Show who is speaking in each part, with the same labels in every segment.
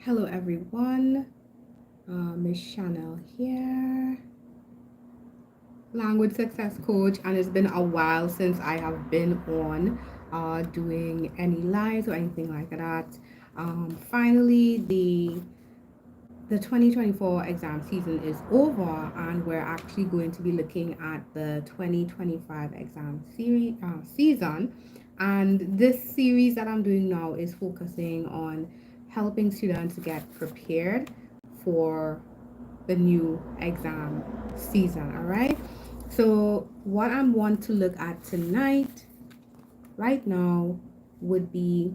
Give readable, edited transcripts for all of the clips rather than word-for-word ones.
Speaker 1: Hello everyone, Ms Chanelle here, language success coach, and it's been a while since I have been on doing any lives or anything like that. Finally, the 2024 exam season is over, and we're actually going to be looking at the 2025 exam season. And this series that I'm doing now is focusing on helping students get prepared for the new exam season. All right. So, what I want to look at tonight, right now, would be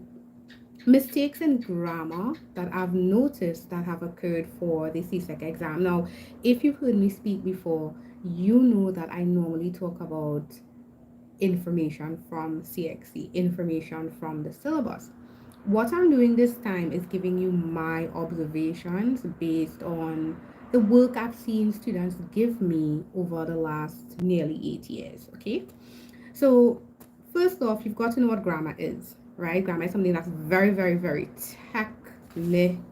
Speaker 1: mistakes in grammar that I've noticed that have occurred for the CSEC exam. Now, if you've heard me speak before, you know that I normally talk about information from CXC, information from the syllabus. What I'm doing this time is giving you my observations based on the work I've seen students give me over the last nearly 8 years. Okay, so first off, you've got to know what grammar is, right? Grammar is something that's very, very, very technical.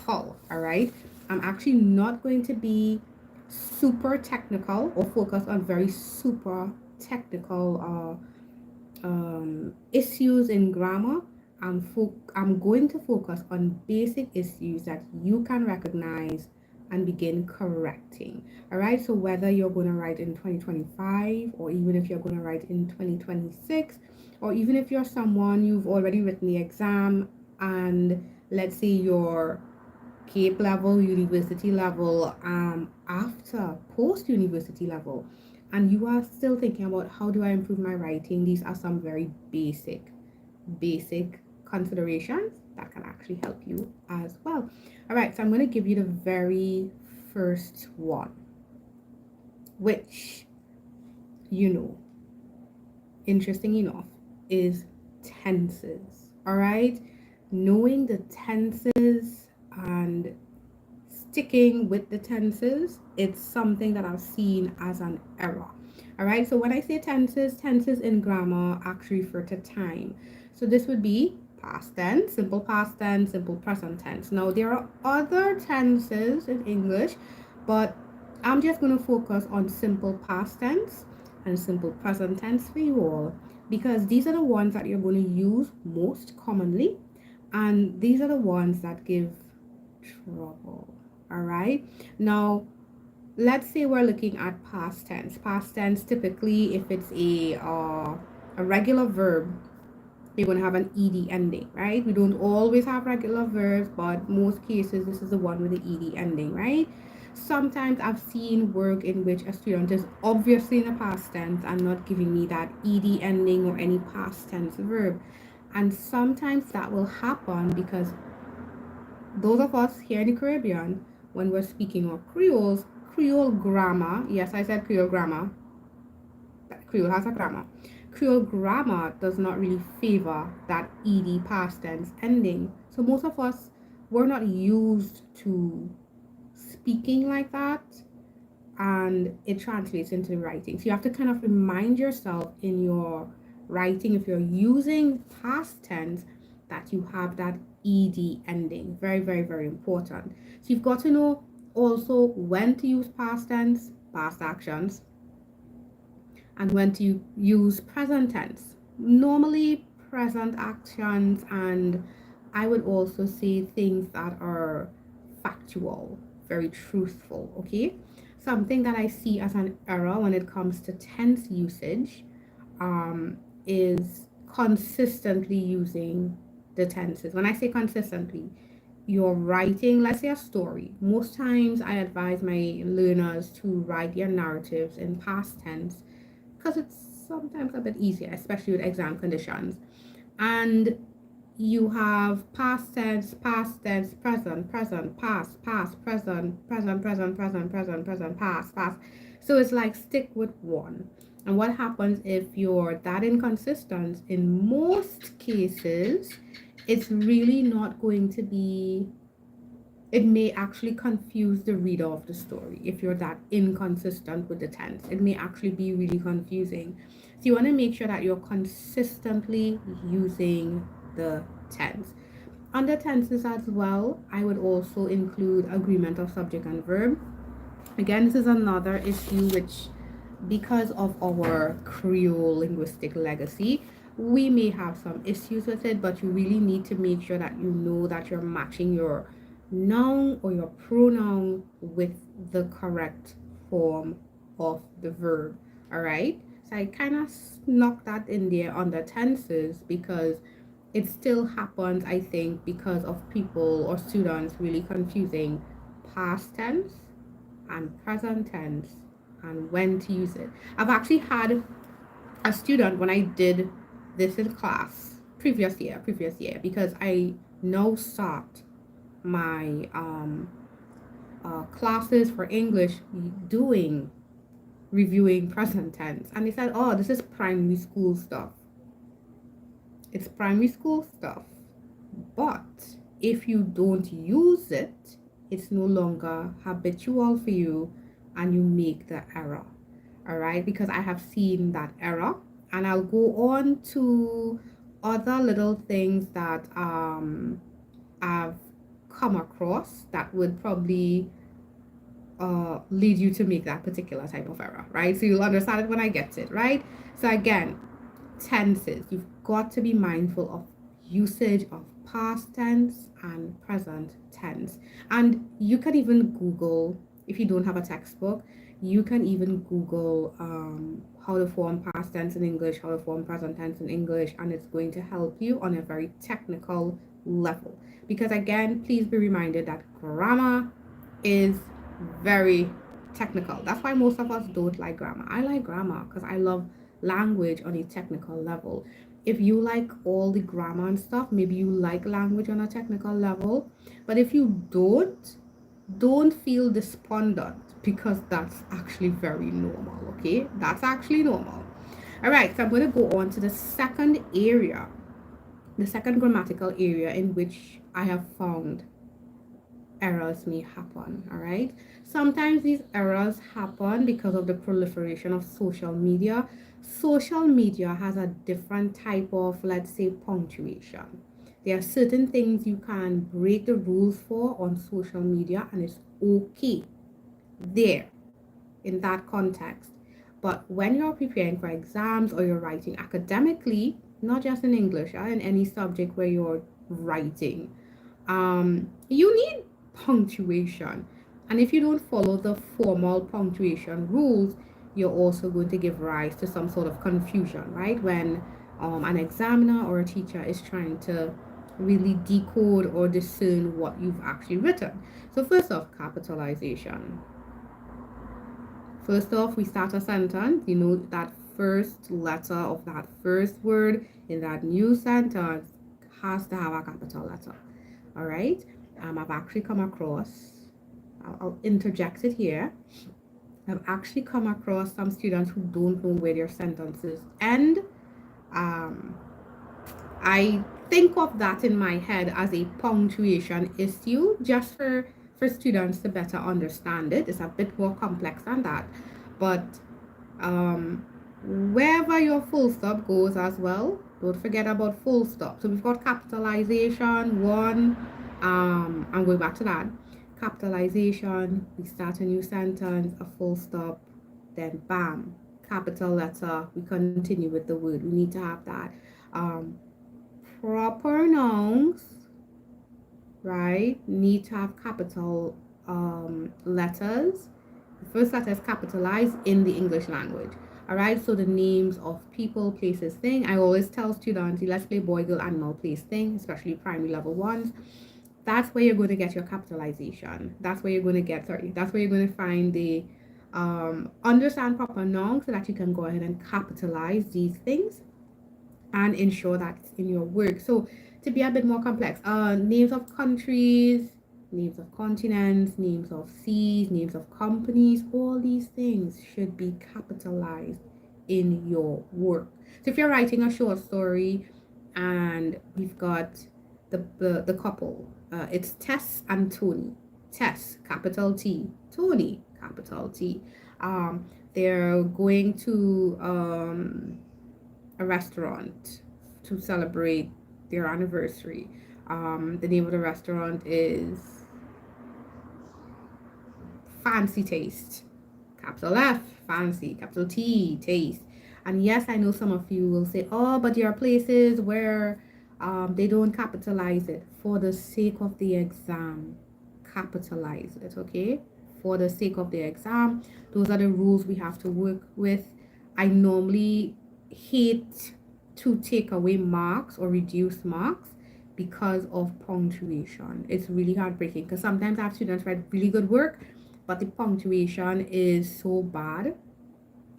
Speaker 1: All right, I'm actually not going to be super technical or focus on very super technical issues in grammar. I'm going to focus on basic issues that you can recognize and begin correcting. All right, so whether you're going to write in 2025 or even if you're going to write in 2026, or even if you're someone you've already written the exam and let's say your Cape level, university level, after post university level, and you are still thinking about how do I improve my writing, these are some very basic considerations that can actually help you as well. All right, so I'm going to give you the very first one, which, you know, interesting enough, is tenses. All right, knowing the tenses and sticking with the tenses, it's something that I've seen as an error. All right, so when I say tenses, tenses in grammar actually refer to time. So this would be past tense, simple past tense, simple present tense. Now, there are other tenses in English, but I'm just going to focus on simple past tense and simple present tense for you all because these are the ones that you're going to use most commonly, and these are the ones that give trouble. All right, now let's say we're looking at past tense. Past tense, typically if it's a regular verb, you're going to have an ed ending, right? We don't always have regular verbs, but most cases this is the one with the ed ending, right? Sometimes I've seen work in which a student is obviously in the past tense and not giving me that ed ending or any past tense verb, and sometimes that will happen because those of us here in the Caribbean, when we're speaking of Creole grammar, yes, I said Creole grammar, Creole has a grammar. Creole grammar does not really favor that ed past tense ending. So most of us, we're not used to speaking like that, and it translates into writing. So you have to kind of remind yourself in your writing, if you're using past tense, that you have that ed ending. Very, very, very important. So you've got to know also when to use past tense, past actions, and when to use present tense. Normally present actions, and I would also say things that are factual, very truthful. Okay, something that I see as an error when it comes to tense usage is consistently using the tenses. When I say consistently, you're writing, let's say, a story. Most times I advise my learners to write their narratives in past tense because it's sometimes a bit easier, especially with exam conditions. And you have past tense, present, past, present, past. So it's like stick with one. And what happens if you're that inconsistent, in most cases, it's really not going to be, it may actually confuse the reader of the story if you're that inconsistent with the tense. It may actually be really confusing. So you want to make sure that you're consistently using the tense. Under tenses as well, I would also include agreement of subject and verb. Again, this is another issue which, because of our Creole linguistic legacy, we may have some issues with it, but you really need to make sure that you know that you're matching your noun or your pronoun with the correct form of the verb. All right. So I kind of snuck that in there under tenses because it still happens, I think, because of people or students really confusing past tense and present tense and when to use it. I've actually had a student when I did this in class previous year, because I now start my classes for English doing reviewing present tense, and they said, "Oh, this is primary school stuff." It's primary school stuff. But if you don't use it, it's no longer habitual for you and you make the error. All right, because I have seen that error, and I'll go on to other little things that I've come across that would probably lead you to make that particular type of error, right? So you'll understand it when I get it, right? So again, tenses, you've got to be mindful of usage of past tense and present tense. And you can even Google, if you don't have a textbook, you can even Google how to form past tense in English, how to form present tense in English, and it's going to help you on a very technical level. Because again, please be reminded that grammar is very technical. That's why most of us don't like grammar. I like grammar because I love language on a technical level. If you like all the grammar and stuff, maybe you like language on a technical level. But if you don't feel despondent, because that's actually very normal, okay? That's actually normal. All right, so I'm going to go on to the second area, the second grammatical area in which I have found errors may happen. All right, sometimes these errors happen because of the proliferation of social media. Social media has a different type of, let's say, punctuation. There are certain things you can break the rules for on social media, and it's okay there in that context. But when you're preparing for exams or you're writing academically, not just in English, in any subject where you're writing, you need punctuation. And if you don't follow the formal punctuation rules, you're also going to give rise to some sort of confusion, right? When an examiner or a teacher is trying to really decode or discern what you've actually written. So first off, capitalization. First off, we start a sentence. You know, that first letter of that first word in that new sentence has to have a capital letter. All right. I've actually come across, I'll interject it here. I've actually come across some students who don't know where their sentences end. Um, I think of that in my head as a punctuation issue, just for students to better understand it. It's a bit more complex than that, but um, wherever your full stop goes as well, don't forget about full stop. So we've got capitalization one. I'm going back to that. Capitalization, we start a new sentence, a full stop, then bam, capital letter, we continue with the word. We need to have that. Proper nouns, right, need to have capital letters. The first letter is capitalized in the English language. All right, so the names of people, places, thing. I always tell students, let's play boy, girl, animal, place, thing, especially primary level ones. That's where you're going to get your capitalization. That's where you're going to get, that's where you're going to find the understand proper nouns so that you can go ahead and capitalize these things and ensure that it's in your work. So to be a bit more complex, names of countries, names of continents, names of seas, names of companies, all these things should be capitalized in your work. So if you're writing a short story and we've got the couple, it's Tess and Tony. Tess, capital T. Tony, capital T. They're going to a restaurant to celebrate their anniversary. The name of the restaurant is Fancy Taste. Capital F, fancy. Capital T, taste. And yes, I know some of you will say, oh, but there are places where they don't capitalize it. For the sake of the exam, capitalize it, okay? For the sake of the exam, those are the rules we have to work with. I normally hate to take away marks or reduce marks because of punctuation. It's really heartbreaking because sometimes I have students write really good work, but the punctuation is so bad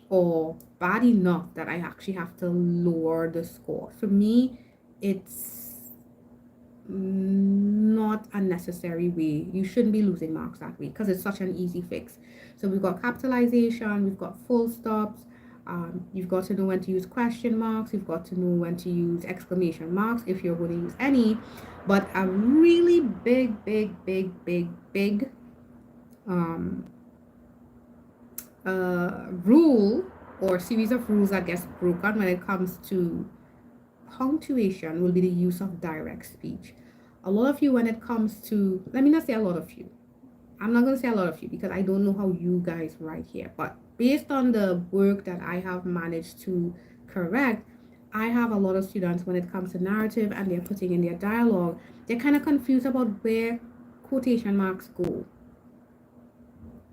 Speaker 1: or bad enough that I actually have to lower the score. For me, it's not a necessary way. You shouldn't be losing marks that way because it's such an easy fix. So we've got capitalization, we've got full stops, you've got to know when to use question marks, you've got to know when to use exclamation marks if you're going to use any. But a really big um, rule or series of rules that gets broken when it comes to punctuation will be the use of direct speech. A lot of you, when it comes to, let me not say a lot of you, I'm not going to say a lot of you because I don't know how you guys write here, but based on the work that I have managed to correct, I have a lot of students when it comes to narrative and they're putting in their dialogue, they're kind of confused about where quotation marks go.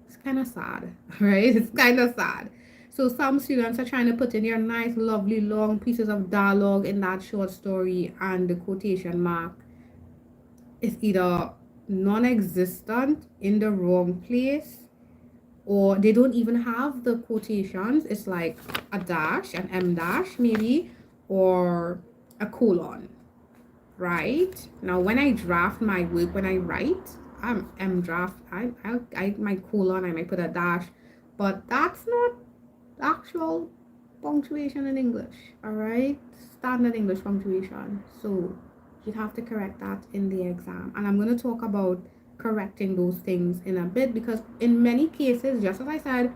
Speaker 1: It's kind of sad, right? It's kind of sad. So some students are trying to put in their nice, lovely, long pieces of dialogue in that short story, and the quotation mark is either non-existent in the wrong place, or they don't even have the quotations. It's like a dash, an M dash maybe, or a colon, right? Now, when I draft my work, when I write, I'm draft, I might colon, I might put a dash, but that's not actual punctuation in English, all right? Standard English punctuation. So you have to correct that in the exam. And I'm going to talk about correcting those things in a bit because in many cases, just as I said,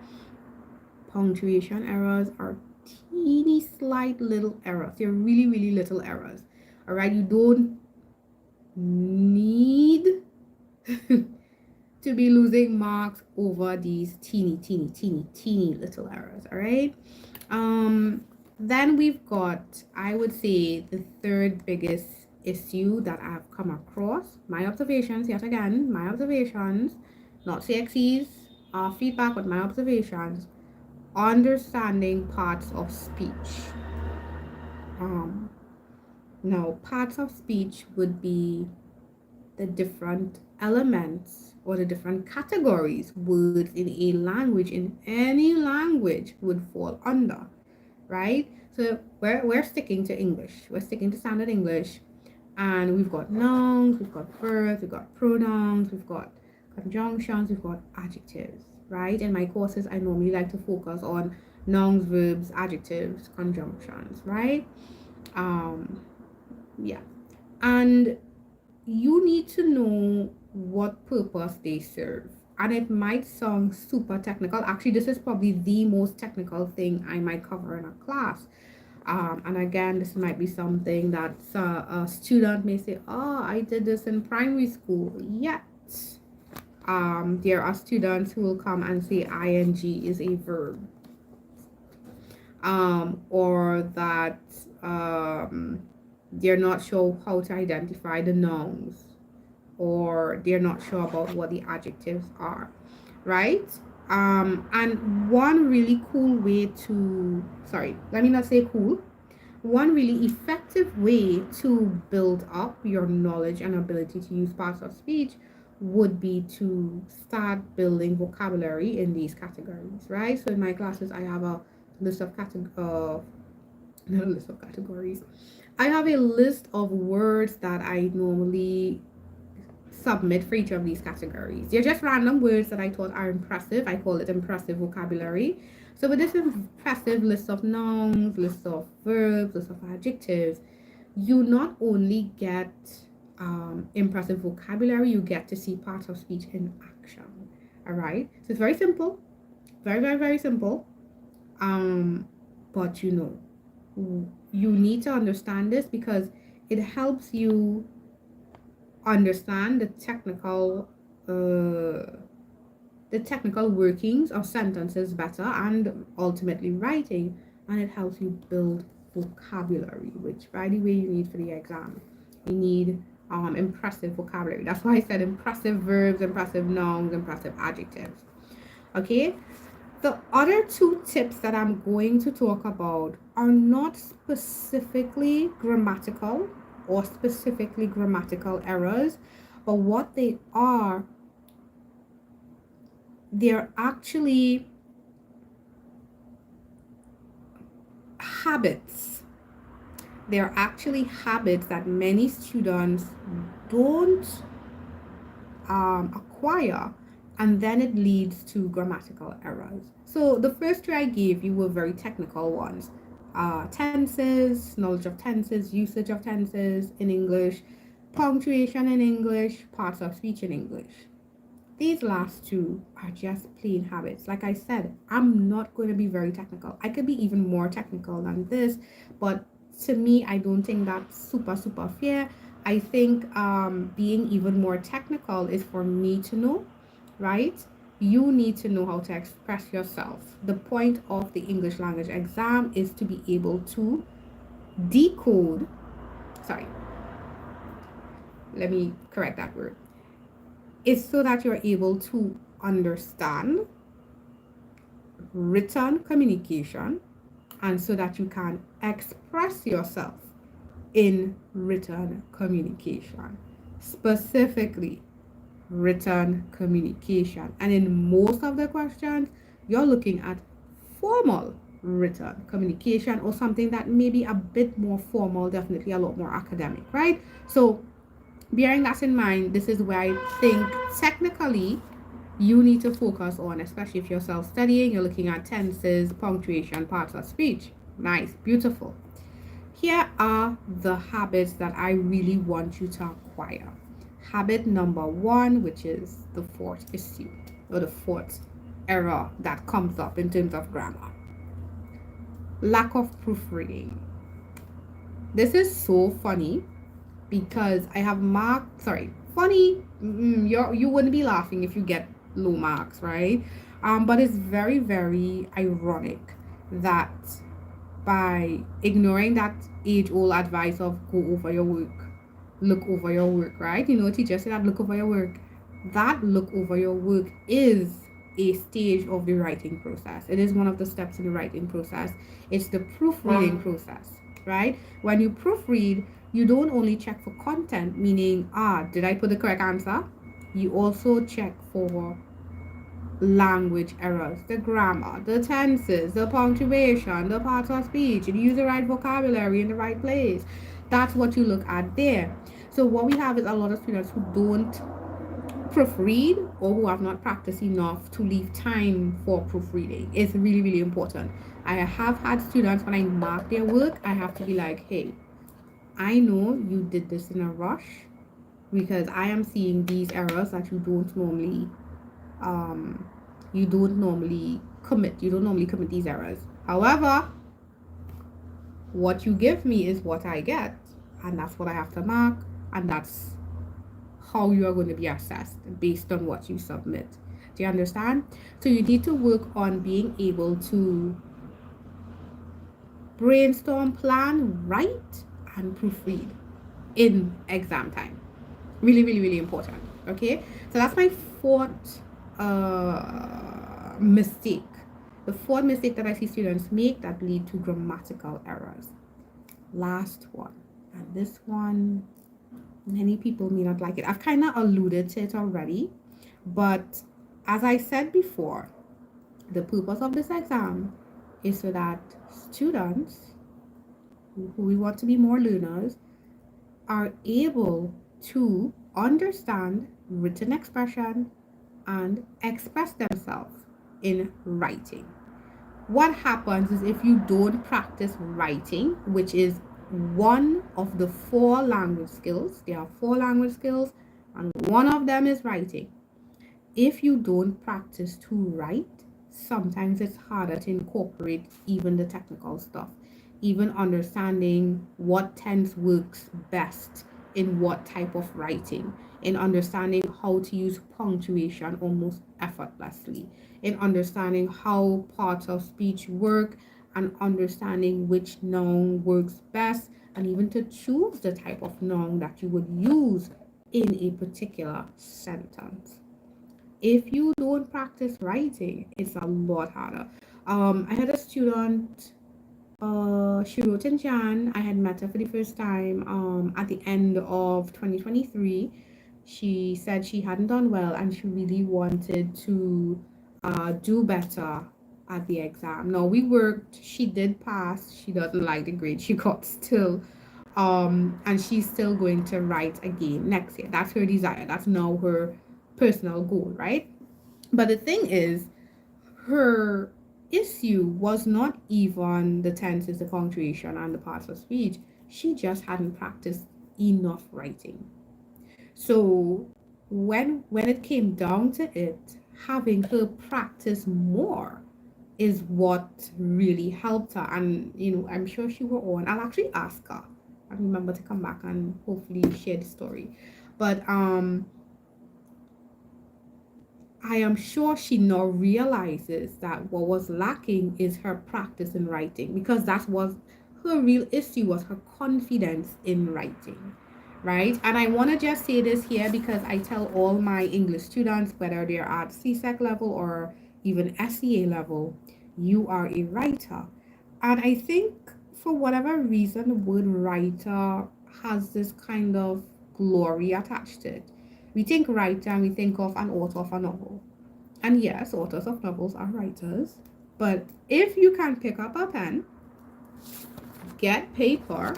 Speaker 1: punctuation errors are teeny slight little errors. They're really little errors. All right, you don't need to be losing marks over these teeny little errors. All right. Then we've got, I would say, the third biggest issue that I've come across. My observations, yet again, my observations, not CXC's feedback, but my observations. Understanding parts of speech. Now, parts of speech would be the different elements or the different categories words in a language, in any language, would fall under, right? So we're sticking to English. We're sticking to standard English. And we've got nouns, we've got verbs, we've got pronouns, we've got conjunctions, we've got adjectives, right? In my courses, I normally like to focus on nouns, verbs, adjectives, conjunctions, right? Yeah. And you need to know what purpose they serve. And it might sound super technical. Actually, this is probably the most technical thing I might cover in a class. And again, this might be something that a student may say, oh, I did this in primary school. Yet, there are students who will come and say ing is a verb. Or that they're not sure how to identify the nouns, or they're not sure about what the adjectives are, right? And one really cool way to, sorry, let me not say cool, one really effective way to build up your knowledge and ability to use parts of speech would be to start building vocabulary in these categories, right? So in my classes, I have a list of not a list of categories. I have a list of words that I normally submit for each of these categories. They're just random words that I thought are impressive. I call it impressive vocabulary. So with this impressive list of nouns, list of verbs, list of adjectives, you not only get impressive vocabulary, you get to see parts of speech in action. All right. So it's very simple, very simple. But you need to understand this because it helps you understand the technical workings of sentences better and ultimately writing, and it helps you build vocabulary, which by the way you need for the exam. You need impressive vocabulary. That's why I said impressive verbs, impressive nouns, impressive adjectives. Okay, the other two tips that I'm going to talk about are not specifically grammatical or specifically grammatical errors, but what they are, they're actually habits. They're actually habits that many students don't acquire, and then it leads to grammatical errors. So the first two I gave you were very technical ones: tenses, knowledge of tenses, usage of tenses in English, punctuation in English, parts of speech in English. These last two are just plain habits. Like I said, I'm not going to be very technical. I could be even more technical than this, but to me, I don't think that's super fair. I think being even more technical is for me to know, right? You need to know how to express yourself. The point of the English language exam is to be able to decode, sorry, let me correct that word. It's so that you're able to understand written communication and so that you can express yourself in written communication, specifically written communication. And in most of the questions, you're looking at formal written communication or something that may be a bit more formal, definitely a lot more academic, right? So bearing that in mind, this is where I think technically you need to focus on, especially if you're self-studying, you're looking at tenses, punctuation, parts of speech. Nice, beautiful. Here are the habits that I really want you to acquire. Habit number one, which is the fourth issue or the fourth error that comes up in terms of grammar: lack of proofreading. This is so funny because I have marked, sorry, funny, you wouldn't be laughing if you get low marks, right? But it's very ironic that by ignoring that age-old advice of go over your work, look over your work, right? You know, teachers say that look over your work. That look over your work is a stage of the writing process. It is one of the steps in the writing process. It's the proofreading process, right? When you proofread, you don't only check for content, meaning, did I put the correct answer? You also check for language errors, the grammar, the tenses, the punctuation, the parts of speech, and use the right vocabulary in the right place. That's what you look at there. So what we have is a lot of students who don't proofread or who have not practiced enough to leave time for proofreading. It's really important. I have had students, when I mark their work, I have to be like, hey, I know you did this in a rush because I am seeing these errors that you don't normally commit these errors. However, what you give me is what I get, and that's what I have to mark, and that's how you are going to be assessed based on what you submit. Do you understand? So you need to work on being able to brainstorm, plan, write, and proofread in exam time. Really important. Okay, so that's my fourth mistake. The fourth mistake that I see students make that lead to grammatical errors. Last one, and this one, many people may not like it. I've kind of alluded to it already, but as I said before, the purpose of this exam is so that students who we want to be more learners are able to understand written expression and express themselves in writing. What happens is if you don't practice writing, which is one of the four language skills, there are four language skills, and one of them is writing. If you don't practice to write, sometimes it's harder to incorporate even the technical stuff, even understanding what tense works best in what type of writing, in understanding how to use punctuation almost effortlessly, in understanding how parts of speech work, and understanding which noun works best, and even to choose the type of noun that you would use in a particular sentence. If you don't practice writing, it's a lot harder. I had a student, she wrote in Jan. I had met her for the first time at the end of 2023. She said she hadn't done well and she really wanted to do better at the exam. Now we worked, she did pass. She doesn't like the grade she got still. And she's still going to write again next year. That's her desire. That's now her personal goal, right? But the thing is, her issue was not even the tenses, the punctuation, and the parts of speech. She just hadn't practiced enough writing. So when it came down to it, having her practice more is what really helped her. And I'm sure she will on. I'll actually ask her. I remember to come back and hopefully share the story. But I am sure she now realizes that what was lacking is her practice in writing, because that was her real issue, was her confidence in writing, right? And I want to just say this here because I tell all my English students, whether they're at CSEC level or even SEA level, you are a writer. And I think for whatever reason, the word writer has this kind of glory attached to it. We think writer and we think of an author of a novel. And yes, authors of novels are writers. But if you can pick up a pen, get paper,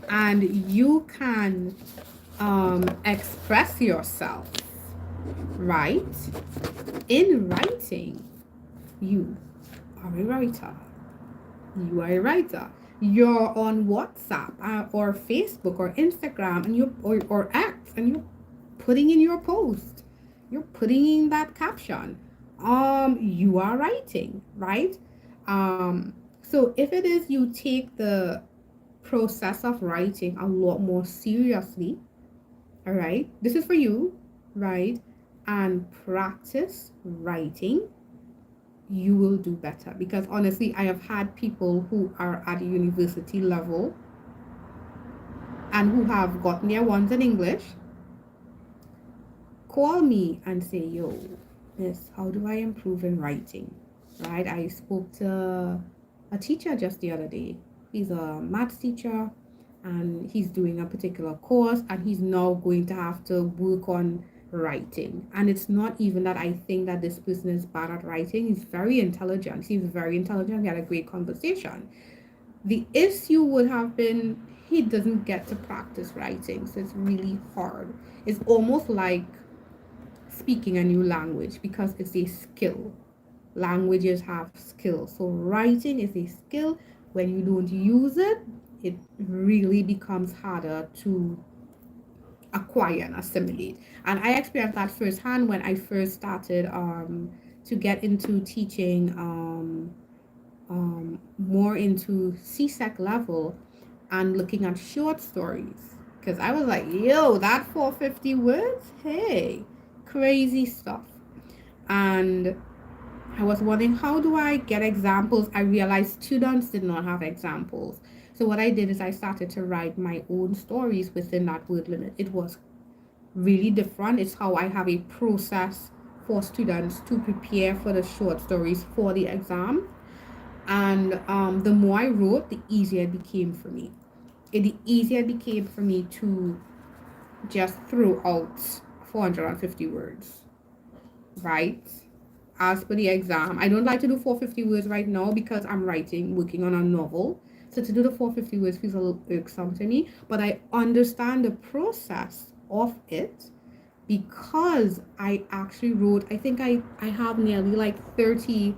Speaker 1: and you can express yourself, right? In writing, you are a writer. You are a writer. You're on WhatsApp or Facebook or Instagram and or X, and you're putting in your post. You're putting in that caption. You are writing, right? So if it is, you take the process of writing a lot more seriously, all right? This is for you, right? And practice writing, you will do better. Because honestly, I have had people who are at a university level and who have gotten their ones in English call me and say, yo, Miss, how do I improve in writing? Right? I spoke to a teacher just the other day. He's a maths teacher and he's doing a particular course and he's now going to have to work on writing. And it's not even that I think that this person is bad at writing. He's very intelligent. He's very intelligent. We had a great conversation. The issue would have been he doesn't get to practice writing. So it's really hard. It's almost like speaking a new language because it's a skill. Languages have skills. So writing is a skill. When you don't use it, it really becomes harder to acquire and assimilate. And I experienced that firsthand when I first started to get into teaching more into CSEC level and looking at short stories. Because I was like, yo, that 450 words? Hey, crazy stuff. And I was wondering, how do I get examples? I realized students did not have examples. So what I did is I started to write my own stories within that word limit. It was really different. It's how I have a process for students to prepare for the short stories for the exam. And the more I wrote, the easier it became for me. The easier it became for me to just throw out 450 words, right? As for the exam, I don't like to do 450 words right now because I'm working on a novel. So to do the 450 words feels a little irksome to me, but I understand the process of it because I actually wrote, I think I have nearly like 30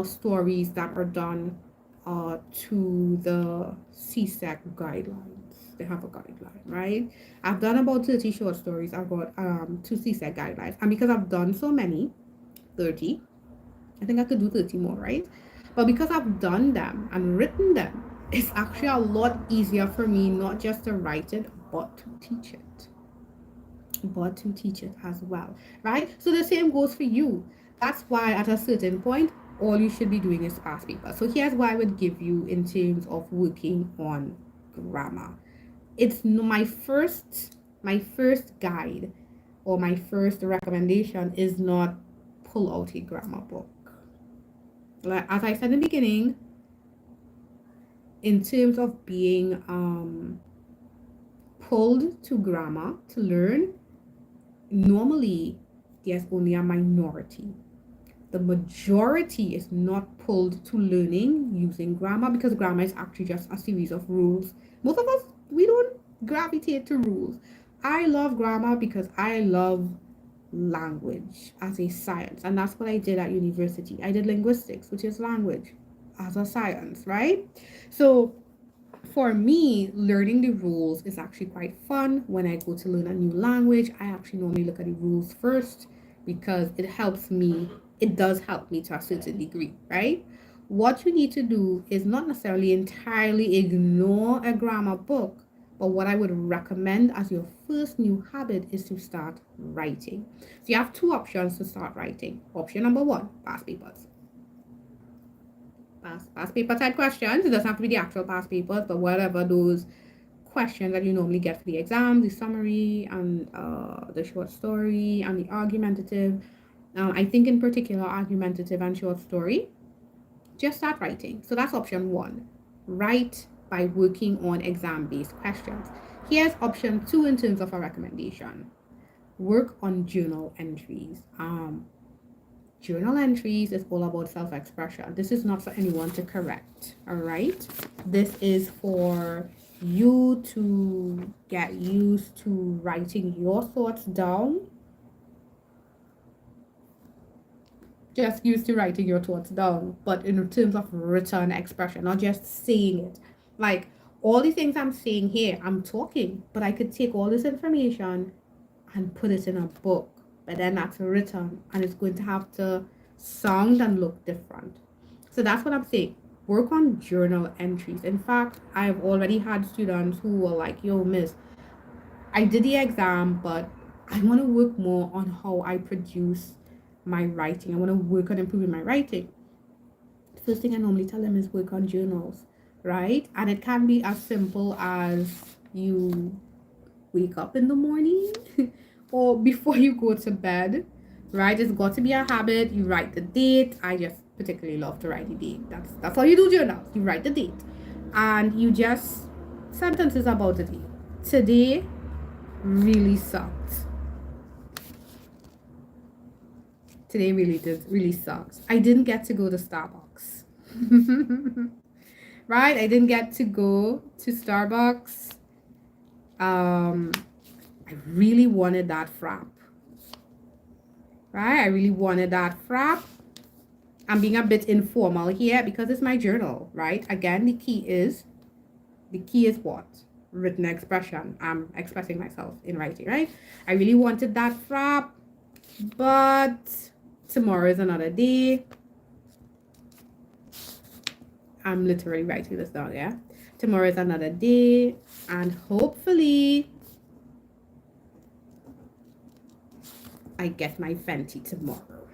Speaker 1: stories that are done to the CSEC guidelines. They have a guideline, right? I've done about 30 short stories. I've got two CSEC guidelines. And because I've done so many, 30, I think I could do 30 more, right? But because I've done them and written them, it's actually a lot easier for me not just to write it, but to teach it. But to teach it as well, right? So the same goes for you. That's why at a certain point, all you should be doing is past paper. So here's what I would give you in terms of working on grammar. It's my first guide or my first recommendation is not pull out a grammar book. Like as I said in the beginning, in terms of being pulled to grammar to learn, normally there's only a minority. The majority is not pulled to learning using grammar because grammar is actually just a series of rules. Most of us, we don't gravitate to rules. I love grammar because I love language as a science, and that's what I did at university. I did linguistics, which is language as a science, right? So for me, learning the rules is actually quite fun. When I go to learn a new language, I actually normally look at the rules first because it does help me to a certain degree, right? What you need to do is not necessarily entirely ignore a grammar book, but what I would recommend as your first new habit is to start writing. So you have two options to start writing. Option number one, past papers. Past paper type questions. It doesn't have to be the actual past papers, but whatever those questions that you normally get for the exam, the summary and the short story and the argumentative. I think in particular argumentative and short story. Just start writing. So that's option one. Write by working on exam-based questions. Here's option two in terms of a recommendation. Work on journal entries. Journal entries is all about self-expression. This is not for anyone to correct, all right? This is for you to get used to writing your thoughts down. Just used to writing your thoughts down, but in terms of written expression, not just saying it. Like all the things I'm saying here, I'm talking, but I could take all this information and put it in a book, but then that's written and it's going to have to sound and look different. So that's what I'm saying. Work on journal entries. In fact, I've already had students who were like, yo, miss, I did the exam, but I want to work more on how I produce my writing. I want to work on improving my writing. The first thing I normally tell them is work on journals, right? And it can be as simple as you wake up in the morning or before you go to bed, right? It's got to be a habit. You write the date. I just particularly love to write the date. That's how you do journals. You write the date and you just sentences about the day. Today really sucked. Today really sucks. I didn't get to go to Starbucks. Right? I didn't get to go to Starbucks. I really wanted that frap. Right? I really wanted that frap. I'm being a bit informal here because it's my journal, right? Again, the key is what? Written expression. I'm expressing myself in writing, right? I really wanted that frap, but tomorrow is another day. I'm literally writing this down, yeah? Tomorrow is another day, and hopefully I get my venti tomorrow,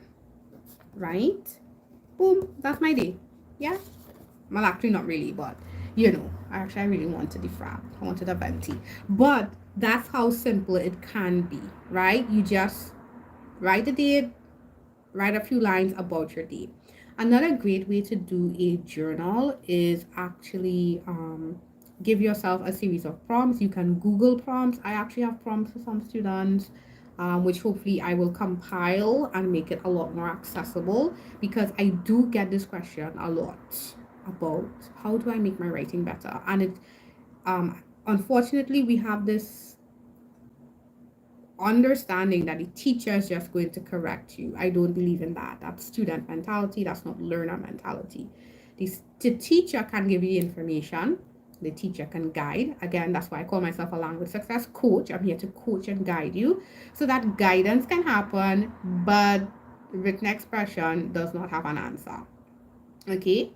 Speaker 1: right? Boom, that's my day, yeah? Well, actually not really, but I really wanted the frap. I wanted a venti. But that's how simple it can be, right? You just write a date, write a few lines about your day. Another great way to do a journal is actually give yourself a series of prompts. You can Google prompts. I actually have prompts for some students, which hopefully I will compile and make it a lot more accessible because I do get this question a lot about how do I make my writing better. And it unfortunately we have this understanding that the teacher is just going to correct you. I don't believe in that. That's student mentality. That's not learner mentality. The teacher can give you information. The teacher can guide. Again, that's why I call myself a language success coach. I'm here to coach and guide you. So that guidance can happen, but written expression does not have an answer. Okay?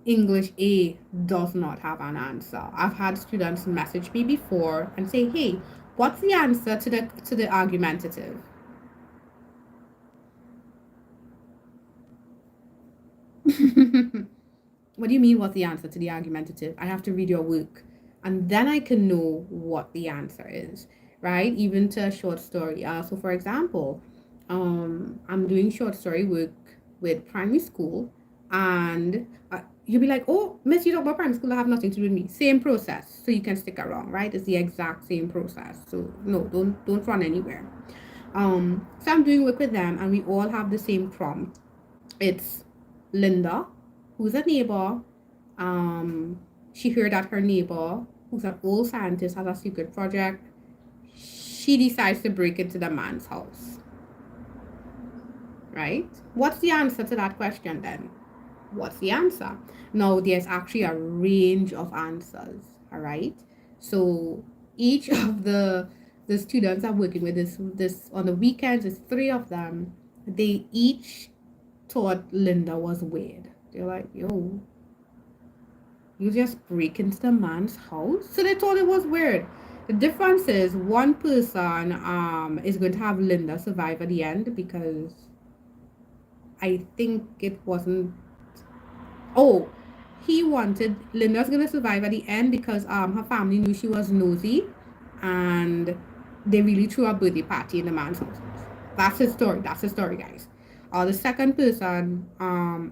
Speaker 1: English A does not have an answer. I've had students message me before and say, "Hey, what's the answer to the argumentative?" What do you mean, what's the answer to the argumentative? I have to read your work and then I can know what the answer is, right? Even to a short story. So, for example, I'm doing short story work with primary school, and you'll be like, "Oh, Miss, you talk about primary school, I have nothing to do with me." Same process, so you can stick around, right? It's the exact same process. So, no, don't run anywhere. So I'm doing work with them, and we all have the same prompt. It's Linda, who's a neighbor. Um, she heard that her neighbor, who's an old scientist, has a secret project. She decides to break into the man's house. Right? What's the answer to that question then? What's the answer? Now, there's actually a range of answers. All right. So each of the students I'm working with this on the weekends, it's three of them. They each thought Linda was weird. They're like, "Yo, you just break into the man's house?" So they thought it was weird. The difference is one person is going to have Linda survive at the end, because I think it wasn't. Oh, he wanted Linda's gonna survive at the end because her family knew she was nosy, and they really threw a birthday party in the man's house. That's his story. That's his story, guys. The second person,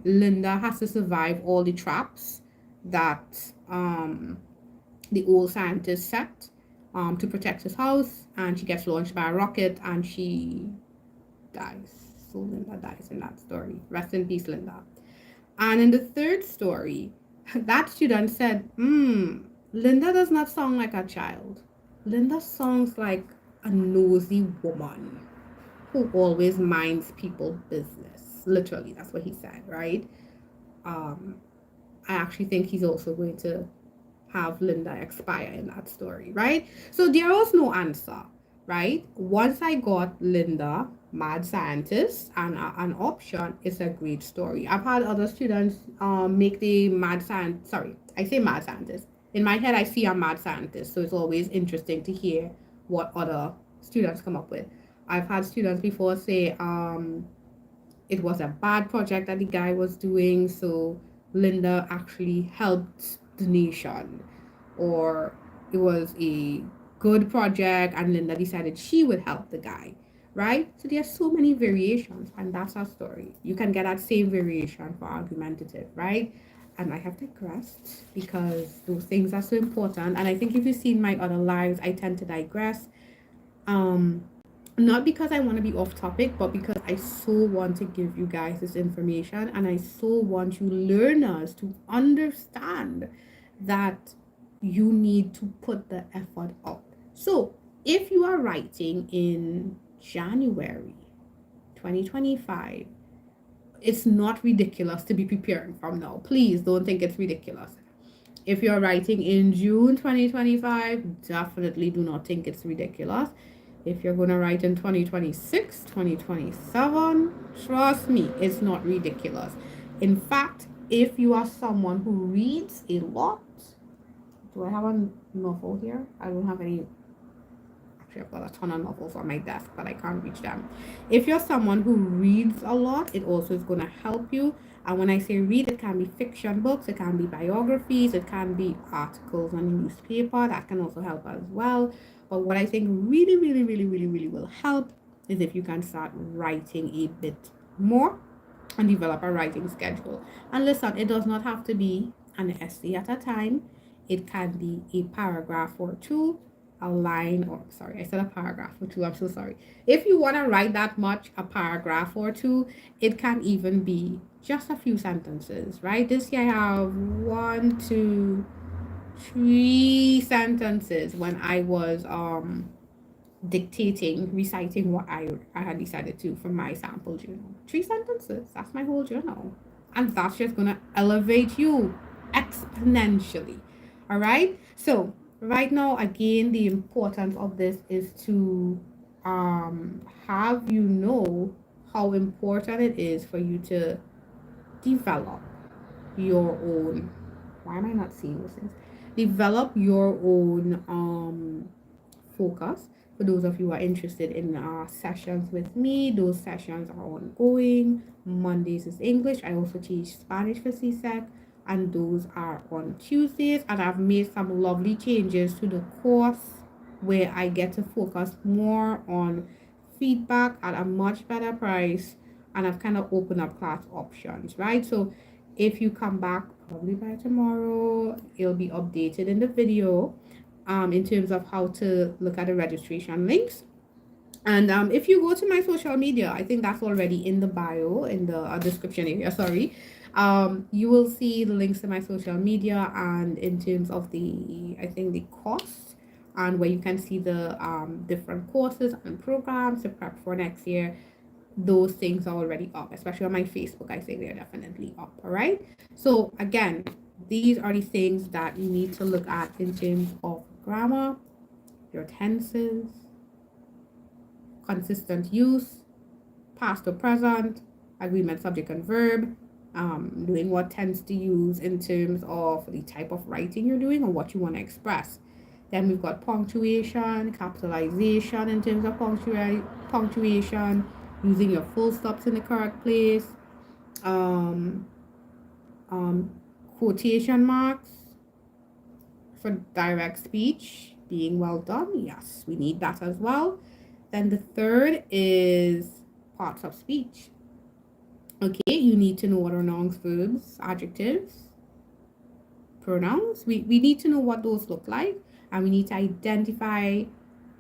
Speaker 1: Linda has to survive all the traps that the old scientist set to protect his house, and she gets launched by a rocket and she dies. So Linda dies in that story. Rest in peace, Linda. And in the third story, that student said, Linda does not sound like a child. Linda sounds like a nosy woman who always minds people's business. Literally, that's what he said, right? Um, I actually think he's also going to have Linda expire in that story, right? So there was no answer, right? Once I got Linda, mad scientist, and an option, it's a great story. I've had other students make the mad scientist, sorry, I say mad scientist. In my head, I see a mad scientist, so it's always interesting to hear what other students come up with. I've had students before say, it was a bad project that the guy was doing, so Linda actually helped the nation, or it was a good project and Linda decided she would help the guy, right? So there's so many variations, and that's our story. You can get that same variation for argumentative, right? And I have digressed because those things are so important. And I think if you've seen my other lives, I tend to digress. Um, Not because I want to be off topic, but because I so want to give you guys this information, and I so want you learners to understand that you need to put the effort up. So, if you are writing in January 2025, it's not ridiculous to be preparing from now. Please don't think it's ridiculous. If you're writing in June 2025, definitely do not think it's ridiculous. If you're going to write in 2026, 2027, trust me, it's not ridiculous. In fact, if you are someone who reads a lot, do I have a novel here? I don't have any. Actually, I've got a ton of novels on my desk, but I can't reach them. If you're someone who reads a lot, it also is going to help you. And when I say read, it can be fiction books, it can be biographies, it can be articles on the newspaper. That can also help as well. But what I think really, really, really, really, really will help is if you can start writing a bit more and develop a writing schedule. And listen, it does not have to be an essay at a time. It can be a paragraph or two, a line, or sorry, I said a paragraph or two. I'm so sorry. If you want to write that much, a paragraph or two, it can even be just a few sentences, right? This year I have one, two, three sentences when I was dictating, reciting what I had decided to from my sample journal. Three sentences. That's my whole journal. And that's just gonna elevate you exponentially. All right. So right now, again, the importance of this is to have you know how important it is for you to develop. your own, why am I not seeing those things? Develop your own focus. For those of you who are interested in sessions with me, those sessions are ongoing. Mondays is English. I also teach Spanish for CSEC, and those are on Tuesdays. And I've made some lovely changes to the course where I get to focus more on feedback at a much better price, and I've kind of opened up class options, right? So if you come back probably by tomorrow, it'll be updated in the video in terms of how to look at the registration links. And if you go to my social media, I think that's already in the bio, in the description area, sorry. You will see the links to my social media, and in terms of the, I think, the cost, and where you can see the different courses and programs to prep for next year. Those things are already up, especially on my Facebook. I say they're definitely up. All right. So again, these are the things that you need to look at in terms of grammar, your tenses, consistent use, past or present, agreement, subject, and verb, doing what tense to use in terms of the type of writing you're doing or what you want to express. Then we've got punctuation, capitalization in terms of punctuation, using your full stops in the correct place, um, um, quotation marks for direct speech, being well done. Yes, we need that as well. Then the third is parts of speech. Okay, you need to know what are nouns, verbs, adjectives, pronouns. We need to know what those look like, and we need to identify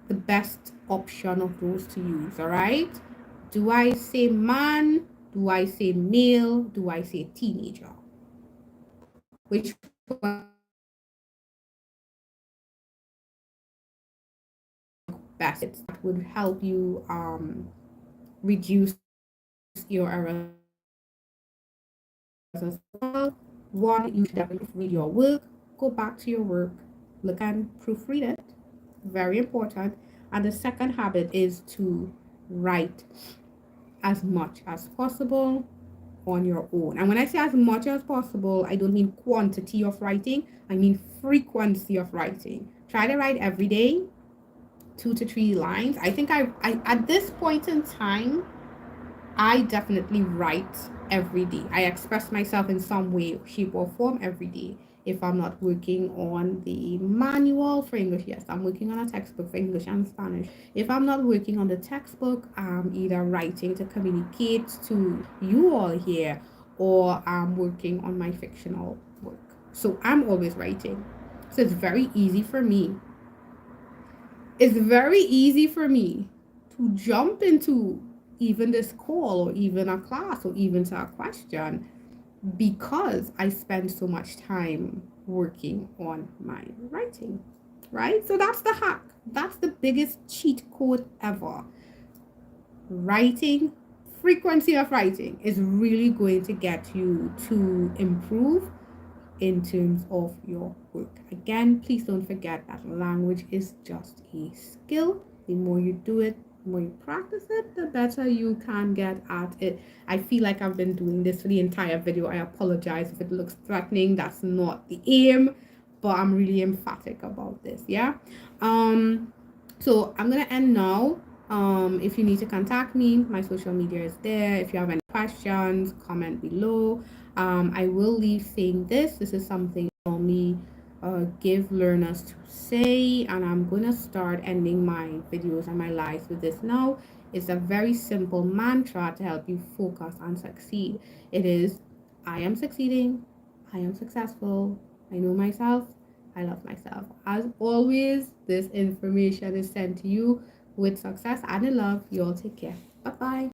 Speaker 1: the best option of those to use. All right. Do I say man? Do I say male? Do I say teenager? Which one best? That would help you reduce your errors as well. One, you should definitely read your work. Go back to your work, look and proofread it. Very important. And the second habit is to write as much as possible on your own. And when I say as much as possible, I don't mean quantity of writing, I mean frequency of writing. Try to write every day, 2 to 3 lines. I think I at this point in time, I definitely write every day. I express myself in some way, shape, or form every day. If I'm not working on the manual for English, yes, I'm working on a textbook for English and Spanish. If I'm not working on the textbook, I'm either writing to communicate to you all here, or I'm working on my fictional work. So I'm always writing. So it's very easy for me. It's very easy for me to jump into even this call or even a class or even to a question because I spend so much time working on my writing, right? So that's the hack. That's the biggest cheat code ever. Writing, frequency of writing is really going to get you to improve in terms of your work. Again, please don't forget that language is just a skill. The more you do it, the more you practice it, the better you can get at it. I feel like I've been doing this for the entire video. I apologize if it looks threatening. That's not the aim, but I'm really emphatic about this. Yeah. So I'm gonna end now. If you need to contact me, my social media is there. If you have any questions, comment below. I will leave saying this. This is something I normally give learners to say, and I'm gonna start ending my videos and my lives with this now. It's a very simple mantra to help you focus and succeed. It is, I am succeeding, I am successful, I know myself, I love myself. As always, this information is sent to you with success and in love. You all take care. Bye bye.